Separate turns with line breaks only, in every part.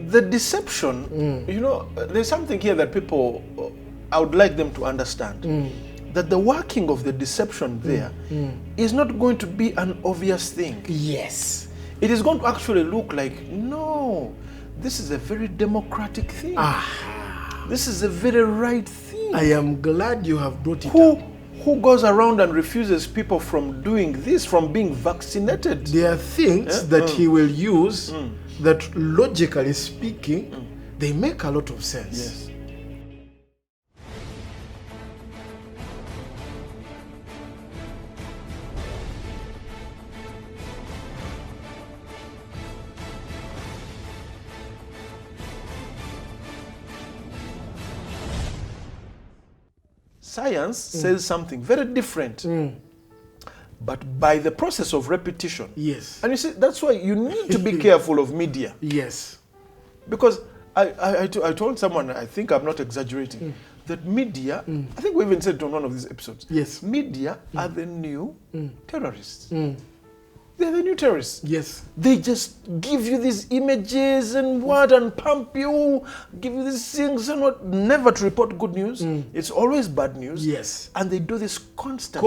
The deception, there's something here that people, I would like them to understand. That the working of the deception there is not going to be an obvious thing.
Yes.
It is going to actually look like, no, this is a very democratic thing. This is a very right thing.
I am glad you have brought it up.
Who goes around and refuses people from doing this, from being vaccinated?
There are things that he will use that, logically speaking, they make a lot of sense.
Yes. Science says something very different, but by the process of repetition.
Yes.
And you see, that's why you need to be careful of media.
Yes.
Because I told someone, I think I'm not exaggerating, that media, I think we even said it on one of these episodes,
yes,
media are the new terrorists. They're the new terrorists.
Yes.
They just give you these images and what, and pump you, give you these things and what, never to report good news. It's always bad news.
Yes.
And they do this constantly.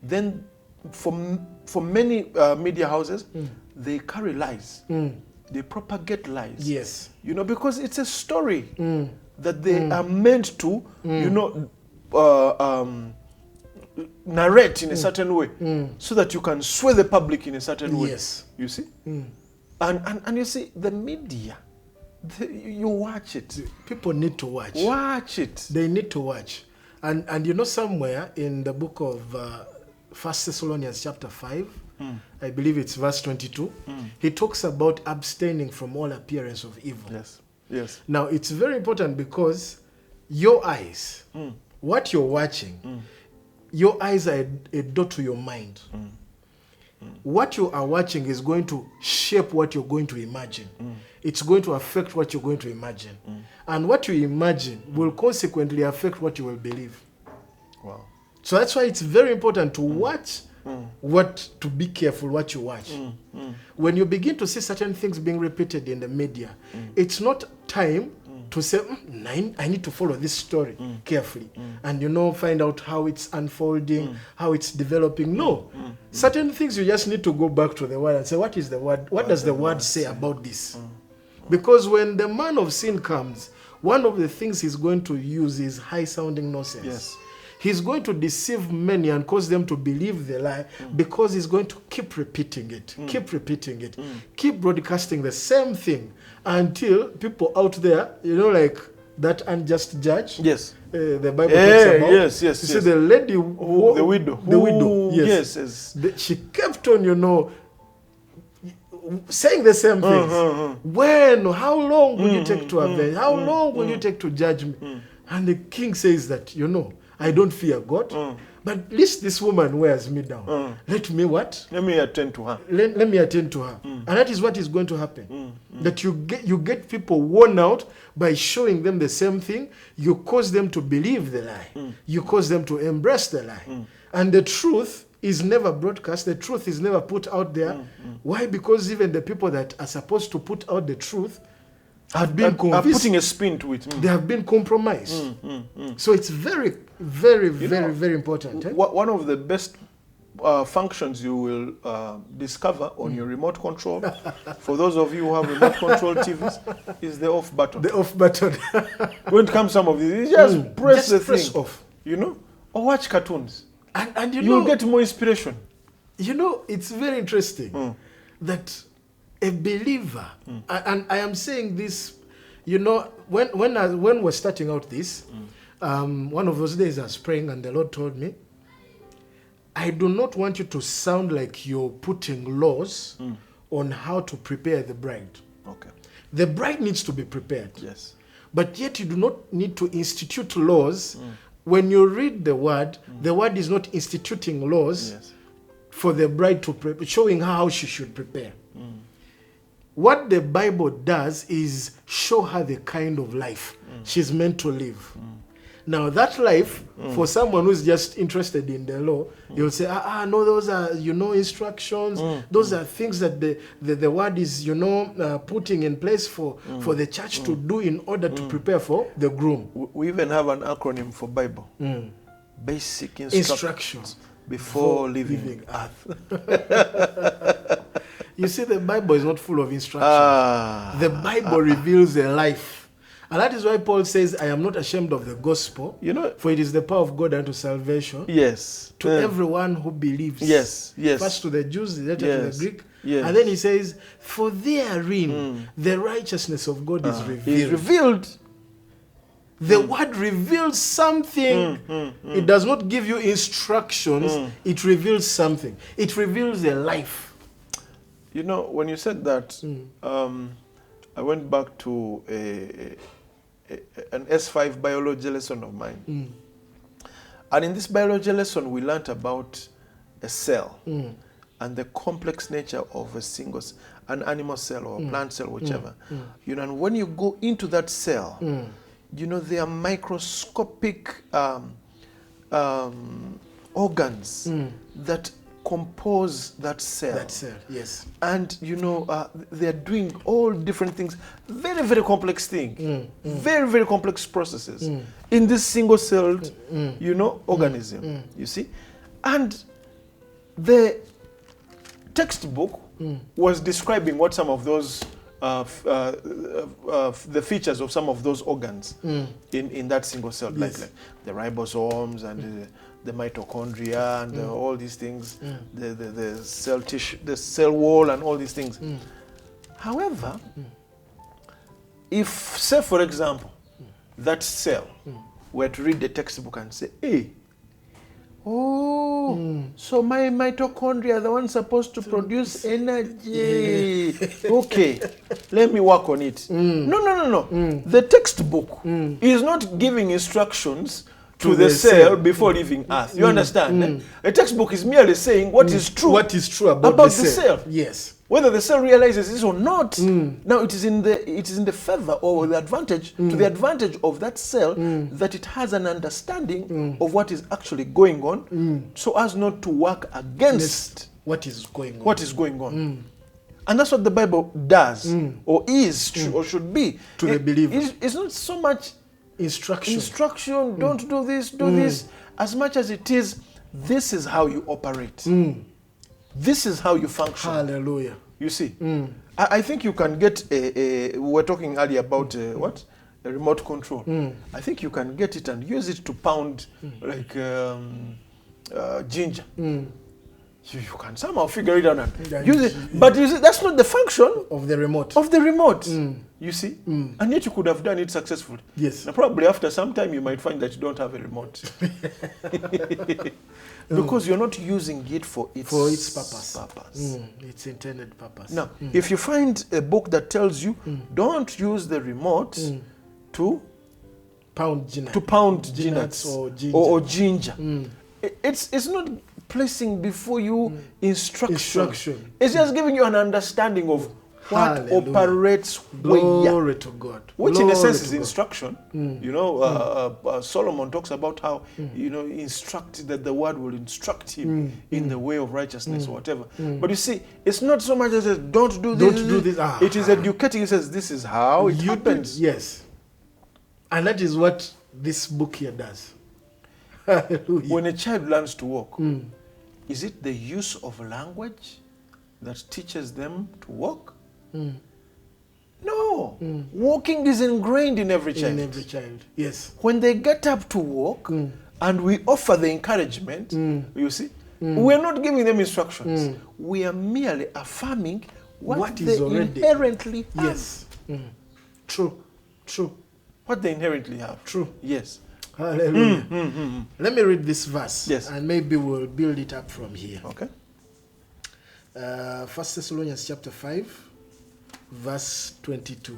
Then for many media houses, they carry lies. They propagate lies.
Yes.
Because it's a story that they are meant to, narrate in a certain way, so that you can sway the public in a certain way.
Yes.
You see? And you see, the media, you watch it.
People need to watch.
Watch it.
They need to watch. And somewhere in the book of 1 Thessalonians chapter 5, I believe it's verse 22, he talks about abstaining from all appearance of evil.
Yes. Yes.
Now, it's very important because your eyes, what you're watching, your eyes are a door to your mind. What you are watching is going to shape what you're going to imagine. It's going to affect what you're going to imagine. And what you imagine will consequently affect what you will believe.
Wow.
So that's why it's very important to watch, to be careful what you watch. When you begin to see certain things being repeated in the media, it's not time to say, I need to follow this story carefully and, find out how it's unfolding, how it's developing. No. Certain things you just need to go back to the word and say, what is the word? What does the word say about this? Because when the man of sin comes, one of the things he's going to use is high-sounding nonsense.
Yes.
He's going to deceive many and cause them to believe the lie because he's going to keep repeating it, keep broadcasting the same thing until people out there, like that unjust judge.
Yes.
The Bible talks about.
Yes.
You see the lady,
the widow.
The widow.
Yes.
She kept on, saying the same things. When? How long will you take to avenge? How long will you take to judge me? And the king says that, I don't fear God, but at least this woman wears me down. Let me what?
Let me attend to her.
Let me attend to her. And that is what is going to happen. That you get people worn out by showing them the same thing. You cause them to believe the lie. You cause them to embrace the lie. And the truth is never broadcast. The truth is never put out there. Why? Because even the people that are supposed to put out the truth have been convinced.
Putting a spin to it.
They have been compromised. So it's very, very, very important.
One of the best functions you will discover on your remote control, for those of you who have remote control TVs, is the off button.
The off button.
When it comes some of these, you just press the thing.
Off.
Or watch cartoons.
And
you'll get more inspiration.
It's very interesting that a believer, and I am saying this, when we're starting out this, one of those days I was praying and the Lord told me, I do not want you to sound like you're putting laws on how to prepare the bride.
Okay.
The bride needs to be prepared.
Yes.
But yet you do not need to institute laws. When you read the word is not instituting laws for the bride to prepare, showing how she should prepare. What the Bible does is show her the kind of life she's meant to live. Now that life, for someone who's just interested in the law, you'll say, no, those are, instructions. Those are things that the word is, putting in place for the church to do in order to prepare for the groom.
We even have an acronym for Bible. Basic instructions before leaving earth.
You see, the Bible is not full of instructions. The Bible reveals a life. And that is why Paul says, I am not ashamed of the gospel, for it is the power of God unto salvation.
Yes.
To everyone who believes.
Yes.
First to the Jews, later to the Greek. Yes. And then he says, for therein the righteousness of God is revealed. The word reveals something. It does not give you instructions. It reveals something. It reveals a life.
When you said that, I went back to an S5 biology lesson of mine. And in this biology lesson, we learnt about a cell and the complex nature of an animal cell or a plant cell, whichever. And when you go into that cell, there are microscopic organs that compose that cell.
That cell, yes.
And they are doing all different things, very, very complex things, very, very complex processes in this single-celled, organism. You see, and the textbook was describing what some of those the features of some of those organs in that single cell, like the ribosomes and the mitochondria and all these things, the cell tissue, the cell wall, and all these things. However, if, say, for example, that cell were to read the textbook and say, hey, so my mitochondria are the ones supposed to produce energy. Okay, let me work on it. No. The textbook is not giving instructions to the cell before leaving Earth. You understand? A textbook is merely saying what is true.
What is true about the cell. Yes.
Whether the cell realizes this or not, now it is in the favor or the advantage to the advantage of that cell that it has an understanding of what is actually going on, so as not to work against
what is going on.
And that's what the Bible does, or is, or should be
to the believer.
It's not so much
instruction.
Don't do this, do this, as much as it is, this is how you operate. This is how you function.
Hallelujah.
You see, I think you can get we were talking earlier about what? A remote control. I think you can get it and use it to pound like ginger. You can somehow figure it out and use it. But you see, that's not the function
of the remote.
You see? And yet you could have done it successfully.
Yes.
Now probably after some time you might find that you don't have a remote. Because you're not using it for its
purpose. Its intended purpose.
Now, if you find a book that tells you don't use the remote to
pound
nuts or ginger. It's not placing before you instruction. It's just giving you an understanding of what operates where.
Glory to God.
Which in a sense is instruction. Solomon talks about how instruct, that the word will instruct him in the way of righteousness or whatever. But you see, it's not so much as don't do this. It is educating. It says this is how it happens.
Yes. And that is what this book here does.
When a child learns to walk, is it the use of language that teaches them to walk? No. Walking is ingrained in every child.
In every child, yes.
When they get up to walk and we offer the encouragement, you see, we're not giving them instructions. We are merely affirming what they inherently have.
Yes. True.
What they inherently have.
True.
Yes.
Hallelujah. Let me read this verse.
Yes.
And maybe we'll build it up from here.
Okay.
1 Thessalonians chapter 5, verse 22.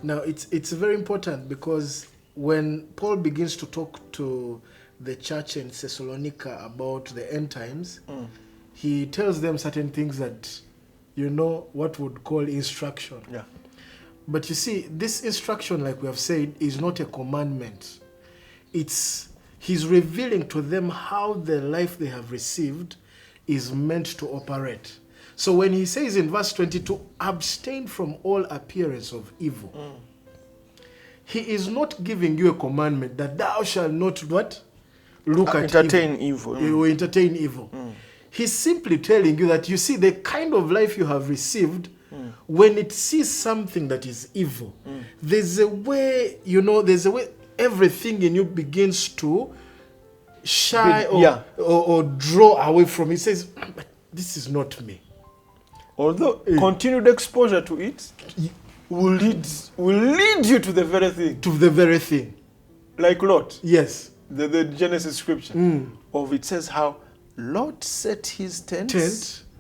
Now, it's very important because when Paul begins to talk to the church in Thessalonica about the end times, he tells them certain things that, what would call instruction.
Yeah.
But you see, this instruction, like we have said, is not a commandment. he's revealing to them how the life they have received is meant to operate. So when he says in verse 22, abstain from all appearance of evil, he is not giving you a commandment that thou shalt not what? Look at
entertain evil.
You will entertain evil. He's simply telling you that, you see, the kind of life you have received, when it sees something that is evil, there's a way, everything in you begins to shy or draw away from it. He says, but this is not me.
Although continued exposure to it will lead you to the very thing.
To the very thing.
Like Lot.
Yes.
The Genesis scripture of it says how Lot set his tent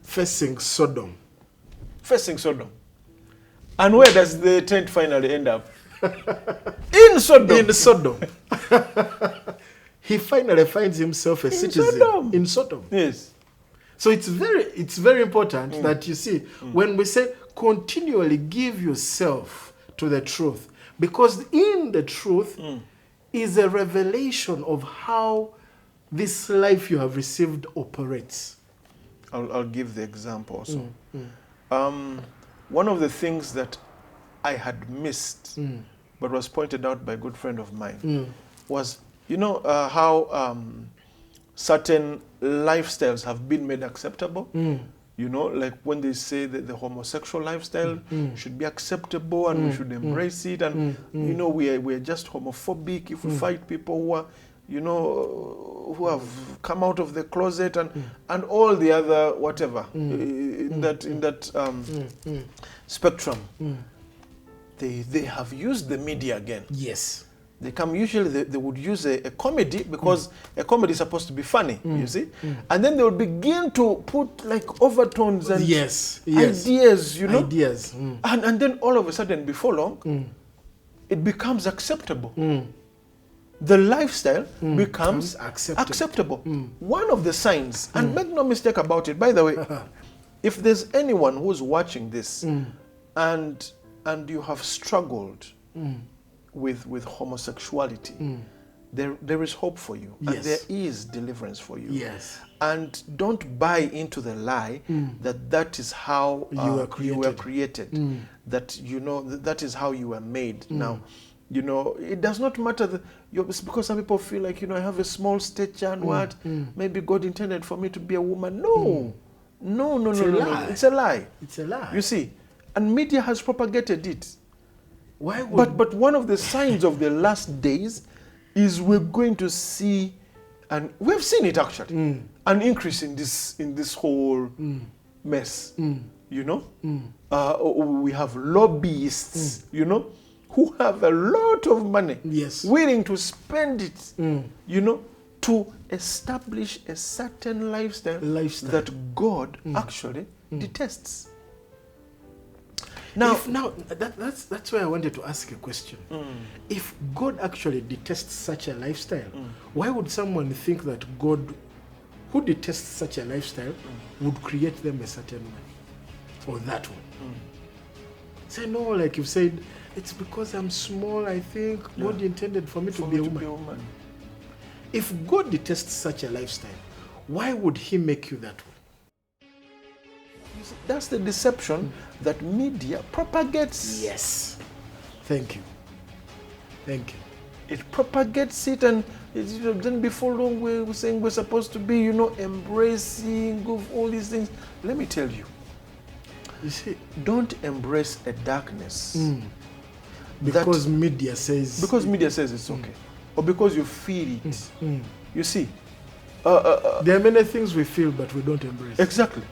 facing Sodom.
Facing Sodom. And where does the tent finally end up? In Sodom.
In Sodom. He finally finds himself a citizen in Sodom.
Yes.
So it's very important that, you see, when we say continually give yourself to the truth, because in the truth is a revelation of how this life you have received operates.
I'll give the example also. One of the things that I had missed, but was pointed out by a good friend of mine, was, how certain lifestyles have been made acceptable. Like when they say that the homosexual lifestyle should be acceptable and we should embrace it, and we are just homophobic if we fight people who are, who have come out of the closet and all the other whatever in that spectrum. They have used the media again.
Yes.
They come, usually they would use a comedy, because a comedy is supposed to be funny, you see? And then they would begin to put like overtones and ideas,
Ideas.
And then all of a sudden, before long, it becomes acceptable. The lifestyle becomes acceptable. One of the signs, and make no mistake about it, by the way, if there's anyone who's watching this and you have struggled with homosexuality, there is hope for you.
Yes.
And there is deliverance for you.
Yes.
And don't buy into the lie that is how you were created. That, that is how you were made. Now, it does not matter. It's because some people feel like, I have a small stature and maybe God intended for me to be a woman. No. No. It's a lie.
It's a lie.
You see, and media has propagated it.
Why would...
But one of the signs of the last days is we're going to see, and we've seen it actually, an increase in this whole mess. We have lobbyists, who have a lot of money, willing to spend it, to establish a certain lifestyle. That God actually detests. Now,
that's why I wanted to ask a question. If God actually detests such a lifestyle, why would someone think that God, who detests such a lifestyle, would create them a certain way or that one? Say, no, like you've said, it's because I'm small, I think God intended for me to be a woman. If God detests such a lifestyle, why would he make you that way?
That's the deception that media propagates.
Yes. Thank you.
It propagates it, and then before long we're saying we're supposed to be, embracing of all these things. Let me tell you. You see, don't embrace a darkness.
Because media says...
Because media says it's okay. Or because you feel it. You see. There
are many things we feel, but we don't embrace.
Exactly.